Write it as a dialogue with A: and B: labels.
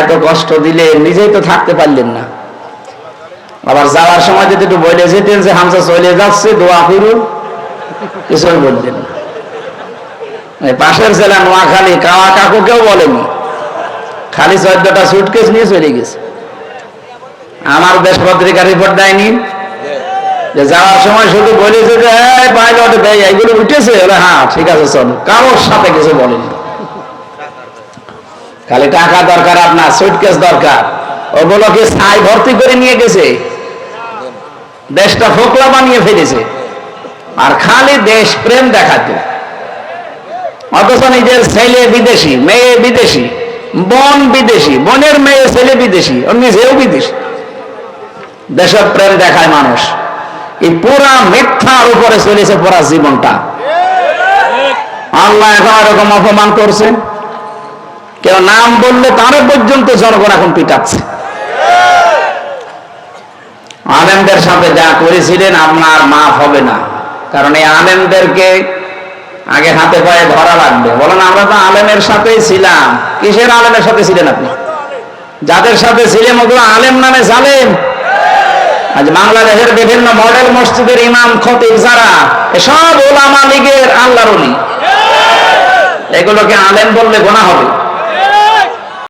A: এত কষ্ট দিলে নিজেই তো থাকতে পারলেন না, আবার যাওয়ার সময় যদি একটু বলে যেতেন যে হামজা চলে যাচ্ছে দোয়া করুন, কিছু বললেন না। পাশের জেলা নোয়াখালী কাওয়া কাকুকেও বলেনি, খালি 14টা সুটকেস নিয়ে চলে গেছে। আমার দেশ পত্রিকা রিপোর্ট দেয়নি যে যাওয়ার সময় শুধু বলেছে যে পাইলট এইগুলো উঠেছে, হ্যাঁ ঠিক আছে চলো, কারোর সাথে কিছু বলেনি। খালি টাকা দরকার আপনার, সুটকেস দরকার, ওগুলোকে ছাই ভর্তি করে নিয়ে গেছে, দেশটা ফোকলা বানিয়ে ফেলেছে, আর খালি দেশ প্রেম দেখাতো। অথচ নিজের ছেলে বিদেশি, মেয়ে বিদেশি, বোন বিদেশি, বোনের মেয়ে ছেলে বিদেশি, ও নিজেও বিদেশি, দেশের প্রেম দেখায় মানুষ। এই পুরা মিথ্যার উপরে চলেছে পুরা জীবনটা। আল্লাহ এখন এরকম অপমান করছে, কেউ নাম বললে তারও পর্যন্ত জনগণ এখন পিটাচ্ছে। আলেমদের সাথে যা করেছিলেন আপনার মাফ হবে না, কারণ এই আলেমদেরকে আগে হাতে পায়ে ধরা লাগবে। বলেন আমরা তো আলেমের সাথেই ছিলাম। কিসের আলেমের সাথে ছিলেন আপনি? যাদের সাথে ছিলেন ওগুলো আলেম নামে জালেম। আজ বাংলাদেশের বিভিন্ন মডেল মসজিদের ইমাম খতিব যারা, এসব ওলামা লীগের আল্লাহর ওলি, এগুলোকে আলেম বললে গোনা হবে।